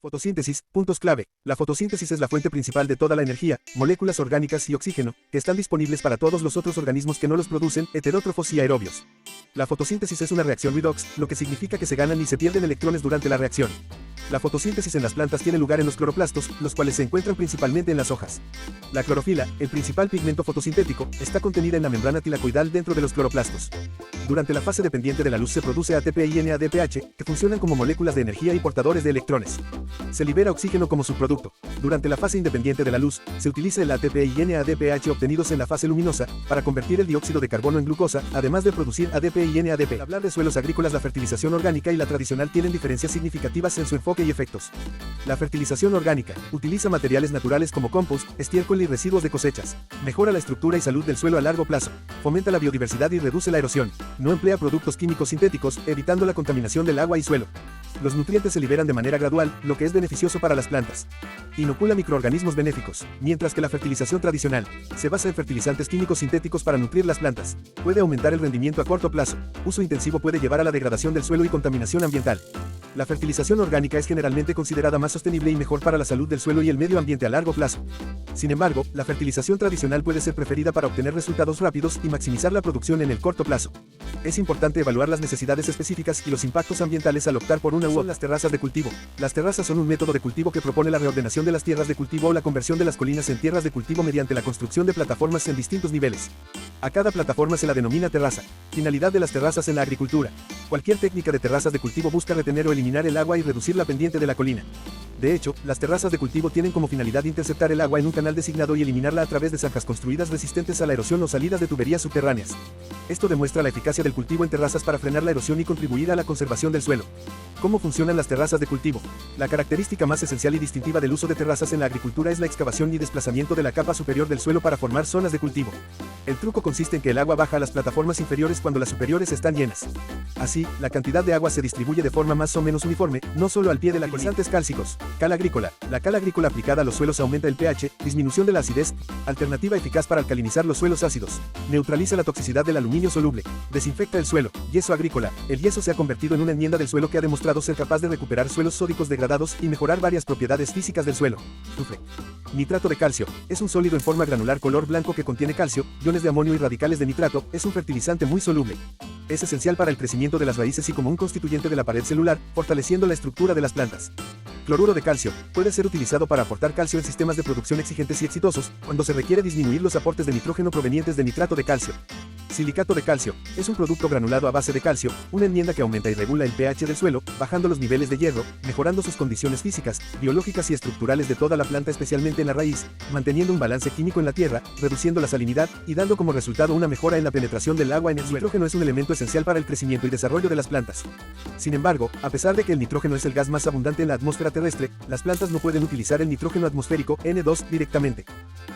Fotosíntesis, puntos clave. La fotosíntesis es la fuente principal de toda la energía, moléculas orgánicas y oxígeno, que están disponibles para todos los otros organismos que no los producen, heterótrofos y aerobios. La fotosíntesis es una reacción redox, lo que significa que se ganan y se pierden electrones durante la reacción. La fotosíntesis en las plantas tiene lugar en los cloroplastos, los cuales se encuentran principalmente en las hojas. La clorofila, el principal pigmento fotosintético, está contenida en la membrana tilacoidal dentro de los cloroplastos. Durante la fase dependiente de la luz se produce ATP y NADPH, que funcionan como moléculas de energía y portadores de electrones. Se libera oxígeno como subproducto. Durante la fase independiente de la luz, se utiliza el ATP y NADPH obtenidos en la fase luminosa, para convertir el dióxido de carbono en glucosa, además de producir ADP y NADP. Al hablar de suelos agrícolas, la fertilización orgánica y la tradicional tienen diferencias significativas en su enfoque y efectos. La fertilización orgánica utiliza materiales naturales como compost, estiércol y residuos de cosechas. Mejora la estructura y salud del suelo a largo plazo. Fomenta la biodiversidad y reduce la erosión. No emplea productos químicos sintéticos, evitando la contaminación del agua y suelo. Los nutrientes se liberan de manera gradual, lo que es beneficioso para las plantas. Inocula microorganismos benéficos, mientras que la fertilización tradicional se basa en fertilizantes químicos sintéticos para nutrir las plantas. Puede aumentar el rendimiento a corto plazo. Uso intensivo puede llevar a la degradación del suelo y contaminación ambiental. La fertilización orgánica es generalmente considerada más sostenible y mejor para la salud del suelo y el medio ambiente a largo plazo. Sin embargo, la fertilización tradicional puede ser preferida para obtener resultados rápidos y maximizar la producción en el corto plazo. Es importante evaluar las necesidades específicas y los impactos ambientales al optar por una u otra. Las terrazas de cultivo. Las terrazas son un método de cultivo que propone la reordenación de las tierras de cultivo o la conversión de las colinas en tierras de cultivo mediante la construcción de plataformas en distintos niveles. A cada plataforma se la denomina terraza. Finalidad de las terrazas en la agricultura. Cualquier técnica de terrazas de cultivo busca retener o eliminar el agua y reducir la pendiente de la colina. De hecho, las terrazas de cultivo tienen como finalidad interceptar el agua en un canal designado y eliminarla a través de zanjas construidas resistentes a la erosión o salidas de tuberías subterráneas. Esto demuestra la eficacia del cultivo en terrazas para frenar la erosión y contribuir a la conservación del suelo. ¿Cómo funcionan las terrazas de cultivo? La característica más esencial y distintiva del uso de terrazas en la agricultura es la excavación y desplazamiento de la capa superior del suelo para formar zonas de cultivo. El truco consiste en que el agua baja a las plataformas inferiores cuando las superiores están llenas. Así, la cantidad de agua se distribuye de forma más o menos uniforme, no solo al pie de la colina. Cálcicos. Cal agrícola. La cal agrícola aplicada a los suelos aumenta el pH, disminución de la acidez, alternativa eficaz para alcalinizar los suelos ácidos. Neutraliza la toxicidad del aluminio soluble. Desinfecta el suelo. Yeso agrícola. El yeso se ha convertido en una enmienda del suelo que ha demostrado ser capaz de recuperar suelos sódicos degradados y mejorar varias propiedades físicas del suelo. Azufre. Nitrato de calcio. Es un sólido en forma granular color blanco que contiene calcio, iones de amonio y radicales de nitrato. Es un fertilizante muy soluble. Es esencial para el crecimiento de las raíces y como un constituyente de la pared celular, fortaleciendo la estructura de las plantas. Cloruro de calcio. Puede ser utilizado para aportar calcio en sistemas de producción exigentes y exitosos, cuando se requiere disminuir los aportes de nitrógeno provenientes de nitrato de calcio. Silicato de calcio. Es un producto granulado a base de calcio, una enmienda que aumenta y regula el pH del suelo, bajando los niveles de hierro, mejorando sus condiciones físicas, biológicas y estructurales de toda la planta, especialmente en la raíz, manteniendo un balance químico en la tierra, reduciendo la salinidad y dando como resultado una mejora en la penetración del agua en el suelo. El nitrógeno es un elemento esencial para el crecimiento y desarrollo de las plantas. Sin embargo, a pesar de que el nitrógeno es el gas más abundante en la atmósfera terrestre, las plantas no pueden utilizar el nitrógeno atmosférico, N2, directamente.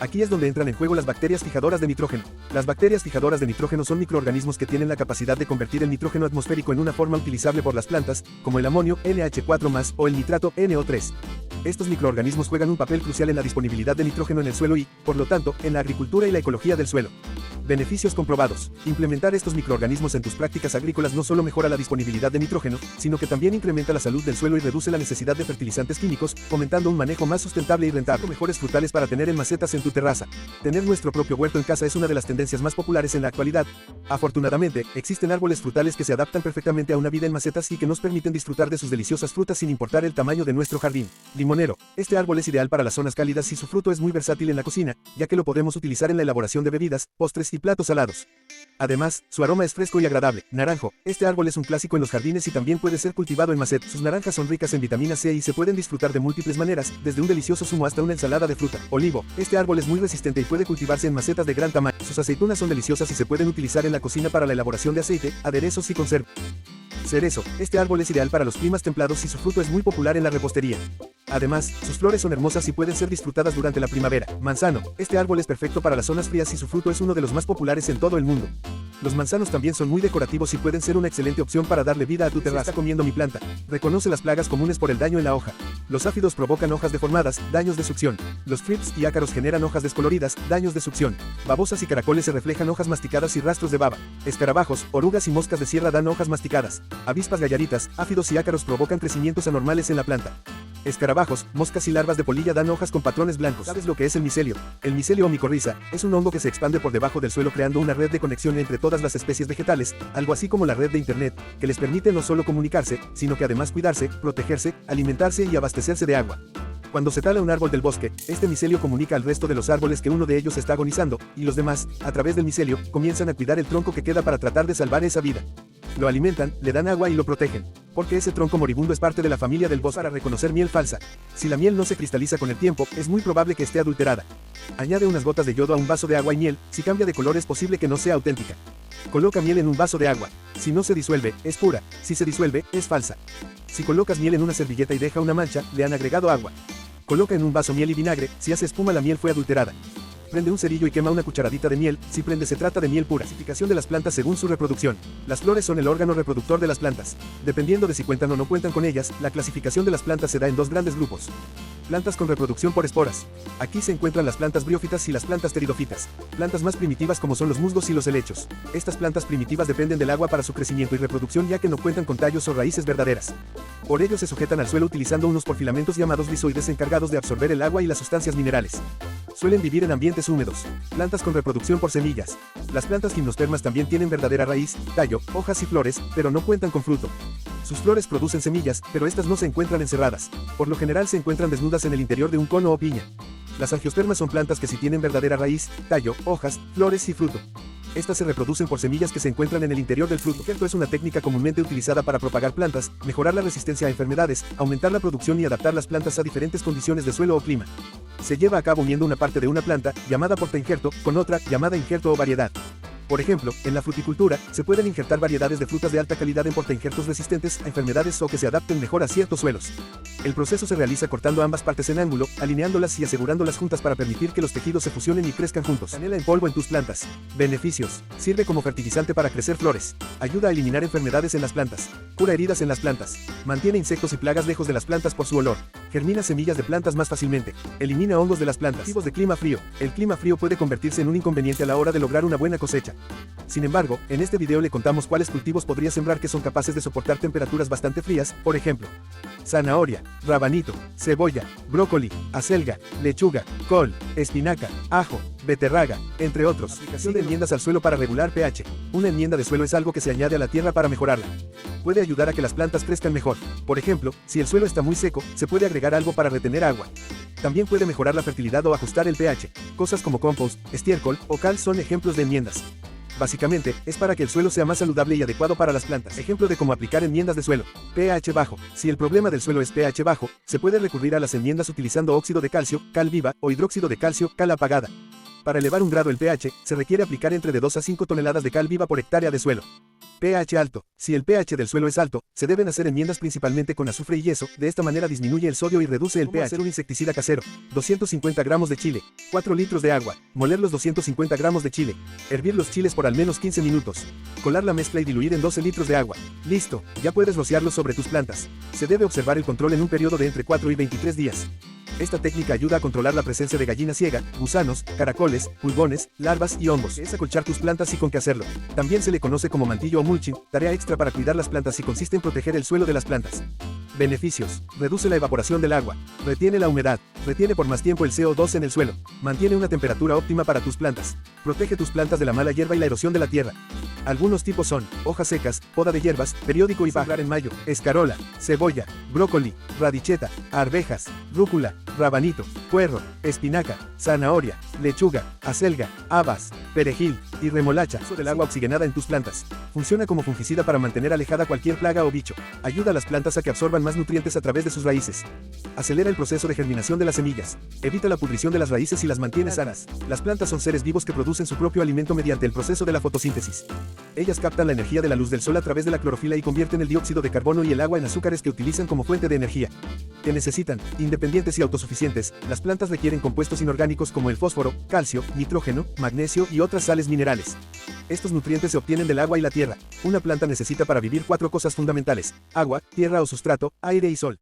Aquí es donde entran en juego las bacterias fijadoras de nitrógeno. Las bacterias fijadoras de nitrógeno son microorganismos que tienen la capacidad de convertir el nitrógeno atmosférico en una forma utilizable por las plantas, como el amonio, NH4+, o el nitrato, NO3. Estos microorganismos juegan un papel crucial en la disponibilidad de nitrógeno en el suelo y, por lo tanto, en la agricultura y la ecología del suelo. Beneficios comprobados. Implementar estos microorganismos en tus prácticas agrícolas no solo mejora la disponibilidad de nitrógeno, sino que también incrementa la salud del suelo y reduce la necesidad de fertilizantes químicos, fomentando un manejo más sustentable y rentable. Mejores frutales para tener en macetas en tu terraza. Tener nuestro propio huerto en casa es una de las tendencias más populares en la actualidad. Afortunadamente, existen árboles frutales que se adaptan perfectamente a una vida en macetas y que nos permiten disfrutar de sus deliciosas frutas sin importar el tamaño de nuestro jardín. Limonero. Este árbol es ideal para las zonas cálidas y su fruto es muy versátil en la cocina, ya que lo podemos utilizar en la elaboración de bebidas, postres y platos salados. Además, su aroma es fresco y agradable. Naranjo. Este árbol es un clásico en los jardines y también puede ser cultivado en macetas. Sus naranjas son ricas en vitamina C y se pueden disfrutar de múltiples maneras, desde un delicioso zumo hasta una ensalada de fruta. Olivo. Este árbol es muy resistente y puede cultivarse en macetas de gran tamaño. Sus aceitunas son deliciosas y se pueden utilizar en la cocina para la elaboración de aceite, aderezos y conservas. Cerezo. Este árbol es ideal para los climas templados y su fruto es muy popular en la repostería. Además, sus flores son hermosas y pueden ser disfrutadas durante la primavera. Manzano. Este árbol es perfecto para las zonas frías y su fruto es uno de los más populares en todo el mundo. Los manzanos también son muy decorativos y pueden ser una excelente opción para darle vida a tu terraza. Está comiendo mi planta. Reconoce las plagas comunes por el daño en la hoja. Los áfidos provocan hojas deformadas, daños de succión. Los thrips y ácaros generan hojas descoloridas, daños de succión. Babosas y caracoles se reflejan hojas masticadas y rastros de baba. Escarabajos, orugas y moscas de sierra dan hojas masticadas. Avispas gallaritas, áfidos y ácaros provocan crecimientos anormales en la planta. Escarabajos, moscas y larvas de polilla dan hojas con patrones blancos. ¿Sabes lo que es el micelio? El micelio o micorriza es un hongo que se expande por debajo del suelo creando una red de conexión entre todas las especies vegetales, algo así como la red de internet, que les permite no solo comunicarse, sino que además cuidarse, protegerse, alimentarse y abastecerse de agua. Cuando se tala un árbol del bosque, este micelio comunica al resto de los árboles que uno de ellos está agonizando, y los demás, a través del micelio, comienzan a cuidar el tronco que queda para tratar de salvar esa vida. Lo alimentan, le dan agua y lo protegen. Porque ese tronco moribundo es parte de la familia del bosque. Para reconocer miel falsa. Si la miel no se cristaliza con el tiempo, es muy probable que esté adulterada. Añade unas gotas de yodo a un vaso de agua y miel, si cambia de color es posible que no sea auténtica. Coloca miel en un vaso de agua. Si no se disuelve, es pura. Si se disuelve, es falsa. Si colocas miel en una servilleta y deja una mancha, le han agregado agua. Coloca en un vaso miel y vinagre, si hace espuma la miel fue adulterada. Prende un cerillo y quema una cucharadita de miel, si prende se trata de miel pura. Clasificación de las plantas según su reproducción. Las flores son el órgano reproductor de las plantas. Dependiendo de si cuentan o no cuentan con ellas, la clasificación de las plantas se da en dos grandes grupos. Plantas con reproducción por esporas. Aquí se encuentran las plantas briófitas y las plantas pteridófitas. Plantas más primitivas como son los musgos y los helechos. Estas plantas primitivas dependen del agua para su crecimiento y reproducción ya que no cuentan con tallos o raíces verdaderas. Por ello se sujetan al suelo utilizando unos porfilamentos llamados rizoides encargados de absorber el agua y las sustancias minerales. Suelen vivir en ambientes húmedos. Plantas con reproducción por semillas. Las plantas gimnospermas también tienen verdadera raíz, tallo, hojas y flores, pero no cuentan con fruto. Sus flores producen semillas, pero estas no se encuentran encerradas. Por lo general se encuentran desnudas en el interior de un cono o piña. Las angiospermas son plantas que sí tienen verdadera raíz, tallo, hojas, flores y fruto. Estas se reproducen por semillas que se encuentran en el interior del fruto. Esto es una técnica comúnmente utilizada para propagar plantas, mejorar la resistencia a enfermedades, aumentar la producción y adaptar las plantas a diferentes condiciones de suelo o clima. Se lleva a cabo uniendo una parte de una planta, llamada portainjerto, con otra, llamada injerto o variedad. Por ejemplo, en la fruticultura, se pueden injertar variedades de frutas de alta calidad en portainjertos resistentes a enfermedades o que se adapten mejor a ciertos suelos. El proceso se realiza cortando ambas partes en ángulo, alineándolas y asegurándolas juntas para permitir que los tejidos se fusionen y crezcan juntos. Canela en polvo en tus plantas. Beneficios. Sirve como fertilizante para crecer flores. Ayuda a eliminar enfermedades en las plantas. Cura heridas en las plantas. Mantiene insectos y plagas lejos de las plantas por su olor. Germina semillas de plantas más fácilmente. Elimina hongos de las plantas. Tipos de clima frío. El clima frío puede convertirse en un inconveniente a la hora de lograr una buena cosecha. Sin embargo, en este video le contamos cuáles cultivos podría sembrar que son capaces de soportar temperaturas bastante frías, por ejemplo, zanahoria, rabanito, cebolla, brócoli, acelga, lechuga, col, espinaca, ajo, beterraga, entre otros. Aplicación de enmiendas al suelo para regular pH. Una enmienda de suelo es algo que se añade a la tierra para mejorarla. Puede ayudar a que las plantas crezcan mejor. Por ejemplo, si el suelo está muy seco, se puede agregar algo para retener agua. También puede mejorar la fertilidad o ajustar el pH. Cosas como compost, estiércol o cal son ejemplos de enmiendas. Básicamente, es para que el suelo sea más saludable y adecuado para las plantas. Ejemplo de cómo aplicar enmiendas de suelo. pH bajo. Si el problema del suelo es pH bajo, se puede recurrir a las enmiendas utilizando óxido de calcio, cal viva, o hidróxido de calcio, cal apagada. Para elevar un grado el pH, se requiere aplicar entre de 2 a 5 toneladas de cal viva por hectárea de suelo. pH alto. Si el pH del suelo es alto, se deben hacer enmiendas principalmente con azufre y yeso, de esta manera disminuye el sodio y reduce el pH. Hacer un insecticida casero. 250 gramos de chile. 4 litros de agua. Moler los 250 gramos de chile. Hervir los chiles por al menos 15 minutos. Colar la mezcla y diluir en 12 litros de agua. Listo, ya puedes rociarlos sobre tus plantas. Se debe observar el control en un periodo de entre 4 y 23 días. Esta técnica ayuda a controlar la presencia de gallina ciega, gusanos, caracoles, pulgones, larvas y hongos. Es acolchar tus plantas y con qué hacerlo. También se le conoce como mantillo o mulching, tarea extra para cuidar las plantas y consiste en proteger el suelo de las plantas. Beneficios. Reduce la evaporación del agua. Retiene la humedad. Retiene por más tiempo el CO2 en el suelo. Mantiene una temperatura óptima para tus plantas. Protege tus plantas de la mala hierba y la erosión de la tierra. Algunos tipos son, hojas secas, poda de hierbas, periódico y pajar en mayo, escarola, cebolla, brócoli, radicheta, arvejas, rúcula, rabanito, puerro, espinaca, zanahoria, lechuga, acelga, habas, perejil y remolacha. Uso del agua oxigenada en tus plantas. Funciona como fungicida para mantener alejada cualquier plaga o bicho. Ayuda a las plantas a que absorban más nutrientes a través de sus raíces. Acelera el proceso de germinación de las semillas. Evita la pudrición de las raíces y las mantiene sanas. Las plantas son seres vivos que producen su propio alimento mediante el proceso de la fotosíntesis. Ellas captan la energía de la luz del sol a través de la clorofila y convierten el dióxido de carbono y el agua en azúcares que utilizan como fuente de energía. Que necesitan, independientes y autosuficientes, las plantas requieren compuestos inorgánicos como el fósforo, calcio, nitrógeno, magnesio y otras sales minerales. Estos nutrientes se obtienen del agua y la tierra. Una planta necesita para vivir 4 cosas fundamentales: agua, tierra o sustrato, aire y sol.